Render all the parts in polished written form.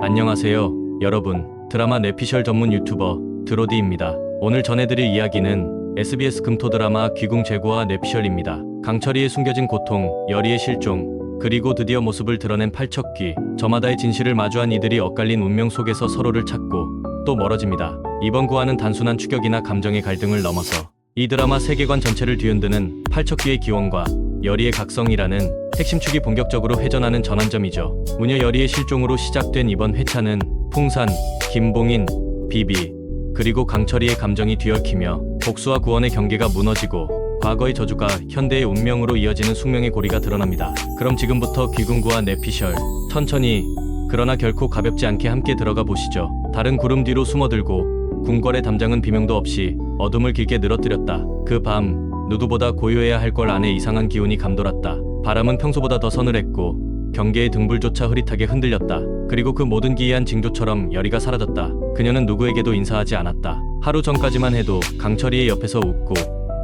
안녕하세요, 여러분. 드라마 뇌피셜 전문 유튜버 드로디입니다. 오늘 전해드릴 이야기는 SBS 금토 드라마 귀궁제구와 뇌피셜입니다. 강철이의 숨겨진 고통, 여리의 실종, 그리고 드디어 모습을 드러낸 팔척귀. 저마다의 진실을 마주한 이들이 엇갈린 운명 속에서 서로를 찾고 또 멀어집니다. 이번 구화는 단순한 추격이나 감정의 갈등을 넘어서 이 드라마 세계관 전체를 뒤흔드는 팔척귀의 기원과 여리의 각성이라는 핵심축이 본격적으로 회전하는 전환점이죠. 무녀 여리의 실종으로 시작된 이번 회차는 풍산, 김봉인, 비비, 그리고 강철이의 감정이 뒤얽히며 복수와 구원의 경계가 무너지고 과거의 저주가 현대의 운명으로 이어지는 숙명의 고리가 드러납니다. 그럼 지금부터 귀궁구와 뇌피셜, 천천히 그러나 결코 가볍지 않게 함께 들어가 보시죠. 다른 구름 뒤로 숨어들고 궁궐의 담장은 비명도 없이 어둠을 길게 늘어뜨렸다. 그 밤 누구보다 고요해야 할 걸 안에 이상한 기운이 감돌았다. 바람은 평소보다 더 서늘했고 경계의 등불조차 흐릿하게 흔들렸다. 그리고 그 모든 기이한 징조처럼 여리가 사라졌다. 그녀는 누구에게도 인사하지 않았다. 하루 전까지만 해도 강철이의 옆에서 웃고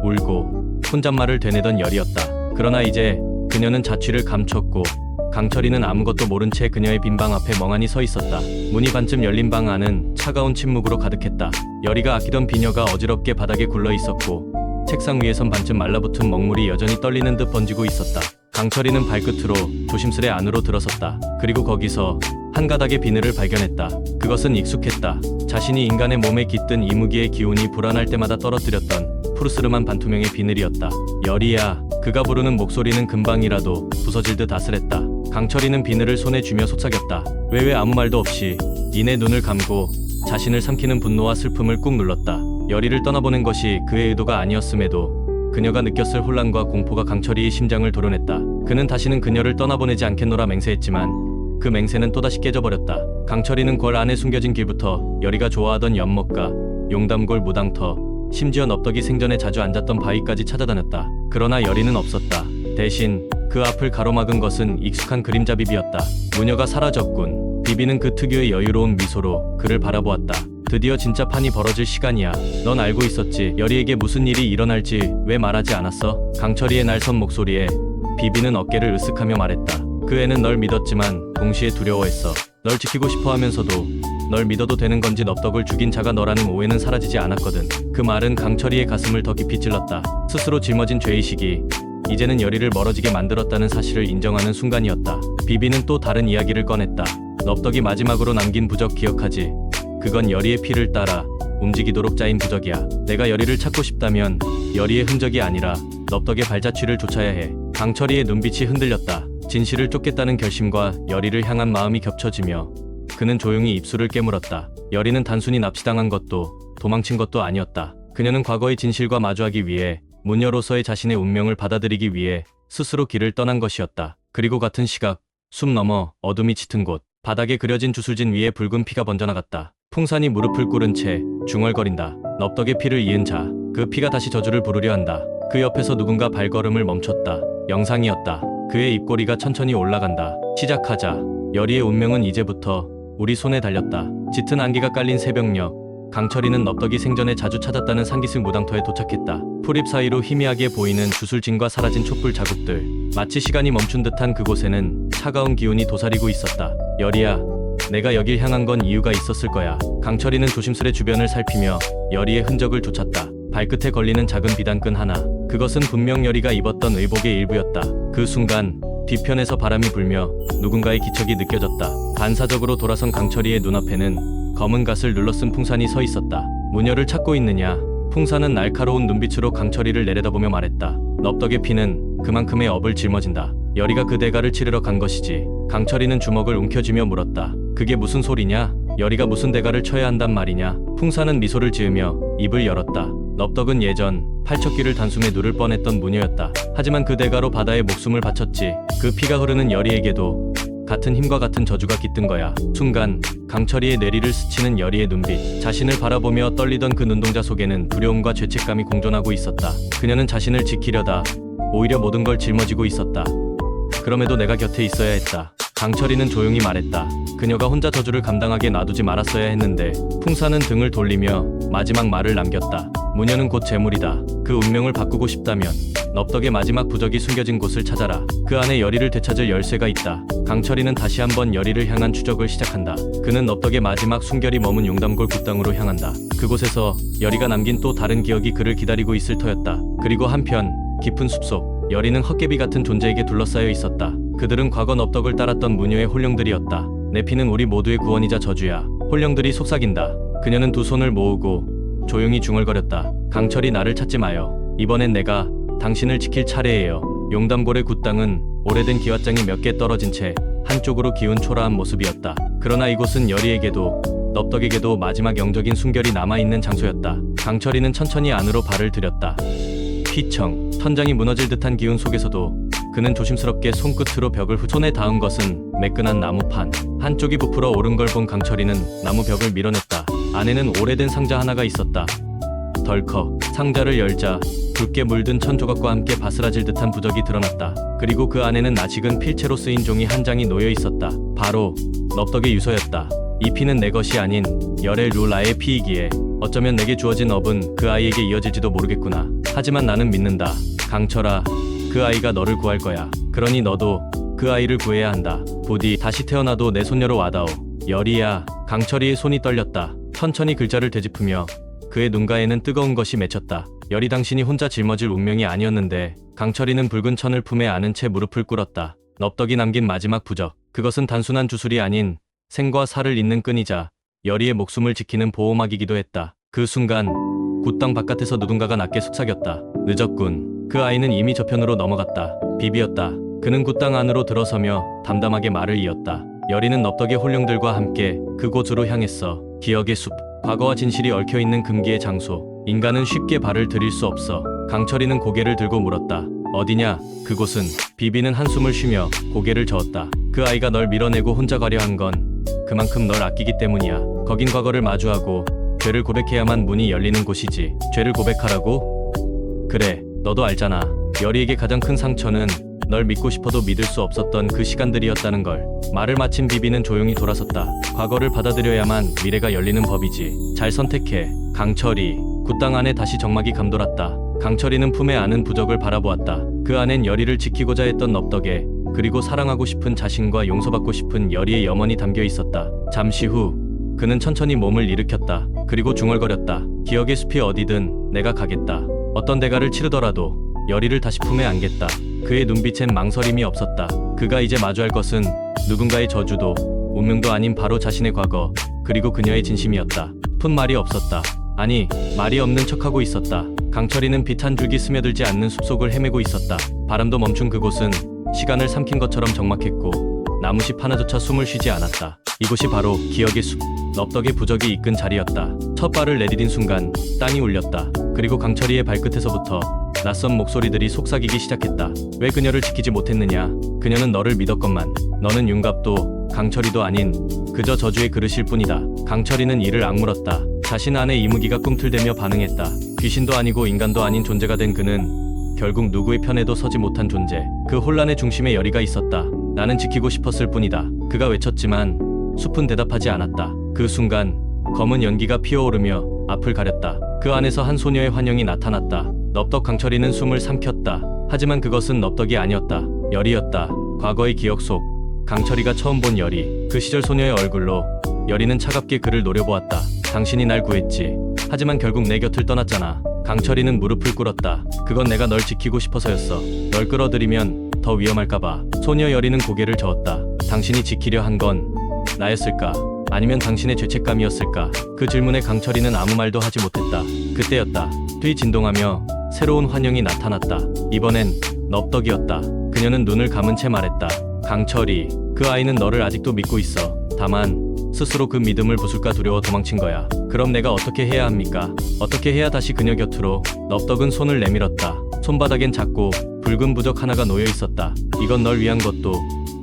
울고 혼잣말을 되뇌던 여리였다. 그러나 이제 그녀는 자취를 감췄고 강철이는 아무것도 모른 채 그녀의 빈 방 앞에 멍하니 서 있었다. 문이 반쯤 열린 방 안은 차가운 침묵으로 가득했다. 여리가 아끼던 비녀가 어지럽게 바닥에 굴러 있었고 책상 위에선 반쯤 말라붙은 먹물이 여전히 떨리는 듯 번지고 있었다. 강철이는 발끝으로 조심스레 안으로 들어섰다. 그리고 거기서 한 가닥의 비늘을 발견했다. 그것은 익숙했다. 자신이 인간의 몸에 깃든 이무기의 기운이 불안할 때마다 떨어뜨렸던 푸르스름한 반투명의 비늘이었다. 여리야. 그가 부르는 목소리는 금방이라도 부서질 듯 아슬했다. 강철이는 비늘을 손에 쥐며 속삭였다. 왜 아무 말도 없이 이내 눈을 감고 자신을 삼키는 분노와 슬픔을 꾹 눌렀다. 여리를 떠나보낸 것이 그의 의도가 아니었음에도 그녀가 느꼈을 혼란과 공포가 강철이의 심장을 도려냈다. 그는 다시는 그녀를 떠나보내지 않겠노라 맹세했지만 그 맹세는 또다시 깨져버렸다. 강철이는 궐 안에 숨겨진 길부터 여리가 좋아하던 연못가, 용담골 무당터, 심지어 넙덕이 생전에 자주 앉았던 바위까지 찾아다녔다. 그러나 여리는 없었다. 대신 그 앞을 가로막은 것은 익숙한 그림자비비였다. 무녀가 사라졌군. 비비는 그 특유의 여유로운 미소로 그를 바라보았다. 드디어 진짜 판이 벌어질 시간이야. 넌 알고 있었지. 여리에게 무슨 일이 일어날지 왜 말하지 않았어? 강철이의 날선 목소리에 비비는 어깨를 으쓱하며 말했다. 그 애는 널 믿었지만 동시에 두려워했어. 널 지키고 싶어 하면서도 널 믿어도 되는 건지 넙덕을 죽인 자가 너라는 오해는 사라지지 않았거든. 그 말은 강철이의 가슴을 더 깊이 찔렀다. 스스로 짊어진 죄의식이 이제는 여리를 멀어지게 만들었다는 사실을 인정하는 순간이었다. 비비는 또 다른 이야기를 꺼냈다. 넙덕이 마지막으로 남긴 부적 기억하지? 그건 여리의 피를 따라 움직이도록 짜인 부적이야. 내가 여리를 찾고 싶다면 여리의 흔적이 아니라 넙덕의 발자취를 쫓아야 해. 강철이의 눈빛이 흔들렸다. 진실을 쫓겠다는 결심과 여리를 향한 마음이 겹쳐지며 그는 조용히 입술을 깨물었다. 여리는 단순히 납치당한 것도 도망친 것도 아니었다. 그녀는 과거의 진실과 마주하기 위해 무녀로서의 자신의 운명을 받아들이기 위해 스스로 길을 떠난 것이었다. 그리고 같은 시각 숲 너머 어둠이 짙은 곳 바닥에 그려진 주술진 위에 붉은 피가 번져나갔다. 풍산이 무릎을 꿇은 채 중얼거린다. 넙덕의 피를 이은 자. 그 피가 다시 저주를 부르려 한다. 그 옆에서 누군가 발걸음을 멈췄다. 영상이었다. 그의 입꼬리가 천천히 올라간다. 시작하자. 여리의 운명은 이제부터 우리 손에 달렸다. 짙은 안개가 깔린 새벽녘. 강철이는 넙덕이 생전에 자주 찾았다는 상기승 무당터에 도착했다. 풀잎 사이로 희미하게 보이는 주술진과 사라진 촛불 자국들. 마치 시간이 멈춘 듯한 그곳에는 차가운 기운이 도사리고 있었다. 여리야. 내가 여길 향한 건 이유가 있었을 거야. 강철이는 조심스레 주변을 살피며 여리의 흔적을 쫓았다. 발끝에 걸리는 작은 비단끈 하나. 그것은 분명 여리가 입었던 의복의 일부였다. 그 순간 뒤편에서 바람이 불며 누군가의 기척이 느껴졌다. 반사적으로 돌아선 강철이의 눈앞에는 검은 갓을 눌러쓴 풍산이 서 있었다. 무녀를 찾고 있느냐? 풍산은 날카로운 눈빛으로 강철이를 내려다보며 말했다. 넙덕의 피는 그만큼의 업을 짊어진다. 여리가 그 대가를 치르러 간 것이지. 강철이는 주먹을 움켜쥐며 물었다. 그게 무슨 소리냐? 여리가 무슨 대가를 쳐야 한단 말이냐? 풍산은 미소를 지으며 입을 열었다. 넙덕은 예전 팔척귀를 단숨에 누를 뻔했던 무녀였다. 하지만 그 대가로 바다에 목숨을 바쳤지. 그 피가 흐르는 여리에게도 같은 힘과 같은 저주가 깃든 거야. 순간 강철이의 뇌리를 스치는 여리의 눈빛. 자신을 바라보며 떨리던 그 눈동자 속에는 두려움과 죄책감이 공존하고 있었다. 그녀는 자신을 지키려다 오히려 모든 걸 짊어지고 있었다. 그럼에도 내가 곁에 있어야 했다. 강철이는 조용히 말했다. 그녀가 혼자 저주를 감당하게 놔두지 말았어야 했는데. 풍산은 등을 돌리며 마지막 말을 남겼다. 무녀는 곧 재물이다. 그 운명을 바꾸고 싶다면 넙덕의 마지막 부적이 숨겨진 곳을 찾아라. 그 안에 여리를 되찾을 열쇠가 있다. 강철이는 다시 한번 여리를 향한 추적을 시작한다. 그는 넙덕의 마지막 숨결이 머문 용담골 굿당으로 향한다. 그곳에서 여리가 남긴 또 다른 기억이 그를 기다리고 있을 터였다. 그리고 한편 깊은 숲속 여리는 헛개비 같은 존재에게 둘러싸여 있었다. 그들은 과거 넙덕을 따랐던 무녀의 혼령들이었다. 내피는 우리 모두의 구원이자 저주야. 혼령들이 속삭인다. 그녀는 두 손을 모으고 조용히 중얼거렸다. 강철이 나를 찾지 마요. 이번엔 내가 당신을 지킬 차례예요. 용담골의 굿당은 오래된 기왓장이 몇 개 떨어진 채 한쪽으로 기운 초라한 모습이었다. 그러나 이곳은 여리에게도 넙덕에게도 마지막 영적인 숨결이 남아있는 장소였다. 강철이는 천천히 안으로 발을 들였다. 휘청, 천장이 무너질 듯한 기운 속에서도 그는 조심스럽게 손끝으로 벽을 손에 닿은 것은 매끈한 나무판. 한쪽이 부풀어 오른 걸 본 강철이는 나무 벽을 밀어냈다. 안에는 오래된 상자 하나가 있었다. 덜컥 상자를 열자 붉게 물든 천 조각과 함께 바스라질 듯한 부적이 드러났다. 그리고 그 안에는 낯익은 필체로 쓰인 종이 한 장이 놓여 있었다. 바로 넙덕의 유서였다. 이 피는 내 것이 아닌 열의 룰라의 피이기에 어쩌면 내게 주어진 업은 그 아이에게 이어질지도 모르겠구나. 하지만 나는 믿는다. 강철아, 그 아이가 너를 구할 거야. 그러니 너도 그 아이를 구해야 한다. 부디 다시 태어나도 내 손녀로 와다오. 여리야. 강철이의 손이 떨렸다. 천천히 글자를 되짚으며 그의 눈가에는 뜨거운 것이 맺혔다. 여리, 당신이 혼자 짊어질 운명이 아니었는데. 강철이는 붉은 천을 품에 안은 채 무릎을 꿇었다. 넙덕이 남긴 마지막 부적. 그것은 단순한 주술이 아닌 생과 사를 잇는 끈이자 여리의 목숨을 지키는 보호막이기도 했다. 그 순간 굿당 바깥에서 누군가가 낮게 속삭였다. 늦었군. 그 아이는 이미 저편으로 넘어갔다. 비비였다. 그는 굿당 안으로 들어서며 담담하게 말을 이었다. 여리는 넙덕의 혼령들과 함께 그곳으로 향했어. 기억의 숲. 과거와 진실이 얽혀있는 금기의 장소. 인간은 쉽게 발을 들일 수 없어. 강철이는 고개를 들고 물었다. 어디냐? 그곳은. 비비는 한숨을 쉬며 고개를 저었다. 그 아이가 널 밀어내고 혼자 가려 한 건 그만큼 널 아끼기 때문이야. 거긴 과거를 마주하고 죄를 고백해야만 문이 열리는 곳이지. 죄를 고백하라고? 그래, 너도 알잖아. 여리에게 가장 큰 상처는 널 믿고 싶어도 믿을 수 없었던 그 시간들이었다는 걸. 말을 마친 비비는 조용히 돌아섰다. 과거를 받아들여야만 미래가 열리는 법이지. 잘 선택해. 강철이. 굿당 안에 다시 정막이 감돌았다. 강철이는 품에 안은 부적을 바라보았다. 그 안엔 여리를 지키고자 했던 넙덕에, 그리고 사랑하고 싶은 자신과 용서받고 싶은 여리의 염원이 담겨 있었다. 잠시 후 그는 천천히 몸을 일으켰다. 그리고 중얼거렸다. 기억의 숲이 어디든 내가 가겠다. 어떤 대가를 치르더라도 여리를 다시 품에 안겠다. 그의 눈빛엔 망설임이 없었다. 그가 이제 마주할 것은 누군가의 저주도 운명도 아닌 바로 자신의 과거, 그리고 그녀의 진심이었다. 푼 말이 없었다. 아니, 말이 없는 척하고 있었다. 강철이는 빛 한 줄기 스며들지 않는 숲속을 헤매고 있었다. 바람도 멈춘 그곳은 시간을 삼킨 것처럼 적막했고 나무잎 하나조차 숨을 쉬지 않았다. 이곳이 바로 기억의 숲, 넙덕의 부적이 이끈 자리였다. 첫 발을 내디딘 순간 땅이 울렸다. 그리고 강철이의 발끝에서부터 낯선 목소리들이 속삭이기 시작했다. 왜 그녀를 지키지 못했느냐? 그녀는 너를 믿었건만 너는 윤갑도 강철이도 아닌 그저 저주의 그릇일 뿐이다. 강철이는 이를 악물었다. 자신 안에 이무기가 꿈틀대며 반응했다. 귀신도 아니고 인간도 아닌 존재가 된 그는 결국 누구의 편에도 서지 못한 존재. 그 혼란의 중심에 여리가 있었다. 나는 지키고 싶었을 뿐이다. 그가 외쳤지만 숲은 대답하지 않았다. 그 순간 검은 연기가 피어오르며 앞을 가렸다. 그 안에서 한 소녀의 환영이 나타났다. 넙덕. 강철이는 숨을 삼켰다. 하지만 그것은 넙덕이 아니었다. 여리였다. 과거의 기억 속 강철이가 처음 본 여리. 그 시절 소녀의 얼굴로 여리는 차갑게 그를 노려보았다. 당신이 날 구했지. 하지만 결국 내 곁을 떠났잖아. 강철이는 무릎을 꿇었다. 그건 내가 널 지키고 싶어서였어. 널 끌어들이면 더 위험할까봐. 소녀 여리는 고개를 저었다. 당신이 지키려 한 건 나였을까? 아니면 당신의 죄책감이었을까? 그 질문에 강철이는 아무 말도 하지 못했다. 그때였다. 뒤 진동하며 새로운 환영이 나타났다. 이번엔 넙덕이었다. 그녀는 눈을 감은 채 말했다. 강철이, 그 아이는 너를 아직도 믿고 있어. 다만 스스로 그 믿음을 부술까 두려워 도망친 거야. 그럼 내가 어떻게 해야 합니까? 어떻게 해야 다시 그녀 곁으로? 넙덕은 손을 내밀었다. 손바닥엔 작고 붉은 부적 하나가 놓여 있었다. 이건 널 위한 것도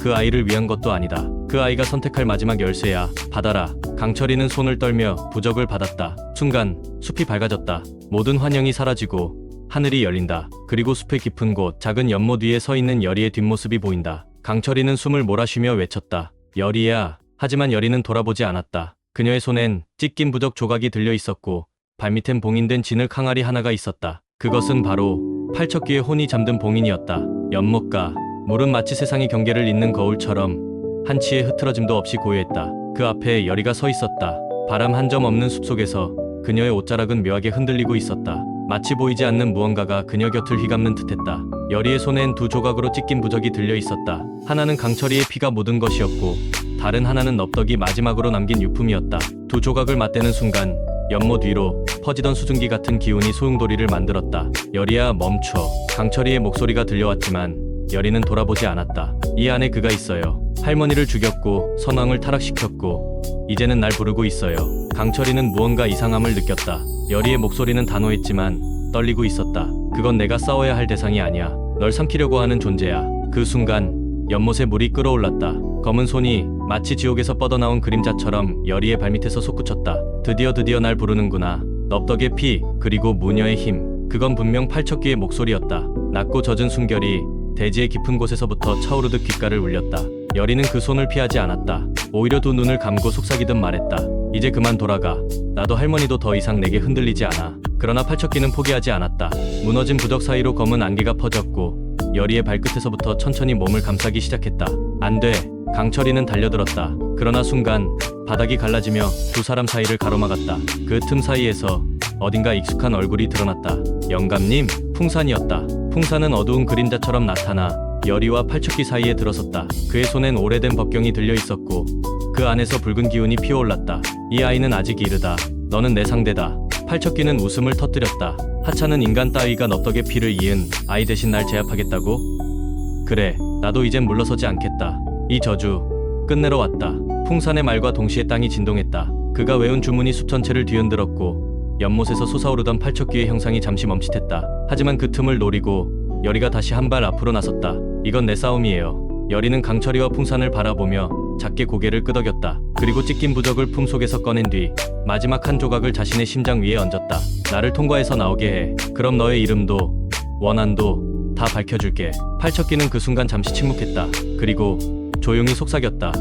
그 아이를 위한 것도 아니다. 그 아이가 선택할 마지막 열쇠야. 받아라. 강철이는 손을 떨며 부적을 받았다. 순간 숲이 밝아졌다. 모든 환영이 사라지고 하늘이 열린다. 그리고 숲의 깊은 곳 작은 연못 위에 서 있는 여리의 뒷모습이 보인다. 강철이는 숨을 몰아쉬며 외쳤다. 여리야. 하지만 여리는 돌아보지 않았다. 그녀의 손엔 찢긴 부적 조각이 들려 있었고 발밑엔 봉인된 진흙 항아리 하나가 있었다. 그것은 바로 팔척귀의 혼이 잠든 봉인이었다. 연못가 물은 마치 세상의 경계를 잇는 거울처럼 한치의 흐트러짐도 없이 고요했다. 그 앞에 여리가 서 있었다. 바람 한 점 없는 숲속에서 그녀의 옷자락은 묘하게 흔들리고 있었다. 마치 보이지 않는 무언가가 그녀 곁을 휘감는 듯했다. 여리의 손엔 두 조각으로 찢긴 부적이 들려 있었다. 하나는 강철이의 피가 묻은 것이었고 다른 하나는 넙덕이 마지막으로 남긴 유품이었다. 두 조각을 맞대는 순간 연못 위로 퍼지던 수증기 같은 기운이 소용돌이를 만들었다. 여리야 멈춰. 강철이의 목소리가 들려왔지만 여리는 돌아보지 않았다. 이 안에 그가 있어요. 할머니를 죽였고 선왕을 타락시켰고 이제는 날 부르고 있어요. 강철이는 무언가 이상함을 느꼈다. 여리의 목소리는 단호했지만 떨리고 있었다. 그건 내가 싸워야 할 대상이 아니야. 널 삼키려고 하는 존재야. 그 순간 연못에 물이 끓어올랐다. 검은 손이 마치 지옥에서 뻗어나온 그림자처럼 여리의 발밑에서 솟구쳤다. 드디어 날 부르는구나. 넙덕의 피, 그리고 무녀의 힘. 그건 분명 팔척귀의 목소리였다. 낮고 젖은 숨결이 대지의 깊은 곳에서부터 차오르듯 귓가를 울렸다. 여리는 그 손을 피하지 않았다. 오히려 두 눈을 감고 속삭이듯 말했다. 이제 그만 돌아가. 나도 할머니도 더 이상 내게 흔들리지 않아. 그러나 팔척귀는 포기하지 않았다. 무너진 부적 사이로 검은 안개가 퍼졌고 여리의 발끝에서부터 천천히 몸을 감싸기 시작했다. 안 돼. 강철이는 달려들었다. 그러나 순간 바닥이 갈라지며 두 사람 사이를 가로막았다. 그 틈 사이에서 어딘가 익숙한 얼굴이 드러났다. 영감님, 풍산이었다. 풍산은 어두운 그림자처럼 나타나 여리와 팔척귀 사이에 들어섰다. 그의 손엔 오래된 법경이 들려 있었고 그 안에서 붉은 기운이 피어올랐다. 이 아이는 아직 이르다. 너는 내 상대다. 팔척귀는 웃음을 터뜨렸다. 하찮은 인간 따위가 넙덕의 피를 이은 아이 대신 날 제압하겠다고? 그래, 나도 이젠 물러서지 않겠다. 이 저주 끝내러 왔다. 풍산의 말과 동시에 땅이 진동했다. 그가 외운 주문이 숲 전체를 뒤흔들었고 연못에서 솟아오르던 팔척귀의 형상이 잠시 멈칫했다. 하지만 그 틈을 노리고 여리가 다시 한 발 앞으로 나섰다. 이건 내 싸움이에요. 여리는 강철이와 풍산을 바라보며 작게 고개를 끄덕였다. 그리고 찢긴 부적을 품속에서 꺼낸 뒤 마지막 한 조각을 자신의 심장 위에 얹었다. 나를 통과해서 나오게 해. 그럼 너의 이름도 원한도 다 밝혀줄게. 팔척귀는 그 순간 잠시 침묵했다. 그리고 조용히 속삭였다.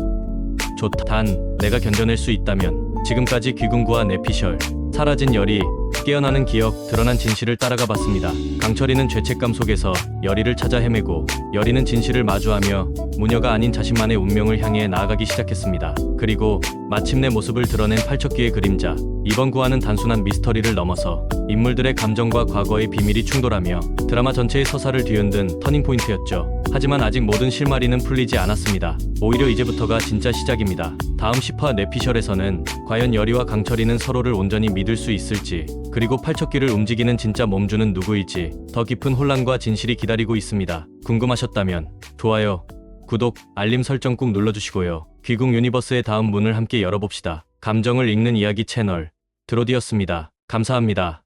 좋다. 단 내가 견뎌낼 수 있다면. 지금까지 귀궁구와 내피셜, 사라진 여리, 깨어나는 기억, 드러난 진실을 따라가 봤습니다. 강철이는 죄책감 속에서 여리를 찾아 헤매고 여리는 진실을 마주하며 무녀가 아닌 자신만의 운명을 향해 나아가기 시작했습니다. 그리고 마침내 모습을 드러낸 팔척귀의 그림자. 이번 구화는 단순한 미스터리를 넘어서 인물들의 감정과 과거의 비밀이 충돌하며 드라마 전체의 서사를 뒤흔든 터닝포인트였죠. 하지만 아직 모든 실마리는 풀리지 않았습니다. 오히려 이제부터가 진짜 시작입니다. 다음 10화 내피셜에서는 과연 여리와 강철이는 서로를 온전히 믿을 수 있을지, 그리고 팔척귀를 움직이는 진짜 몸주는 누구일지 더 깊은 혼란과 진실이 기다리고 있습니다. 궁금하셨다면 좋아요, 구독, 알림 설정 꾹 눌러주시고요. 귀궁 유니버스의 다음 문을 함께 열어봅시다. 감정을 읽는 이야기 채널 드로디였습니다. 감사합니다.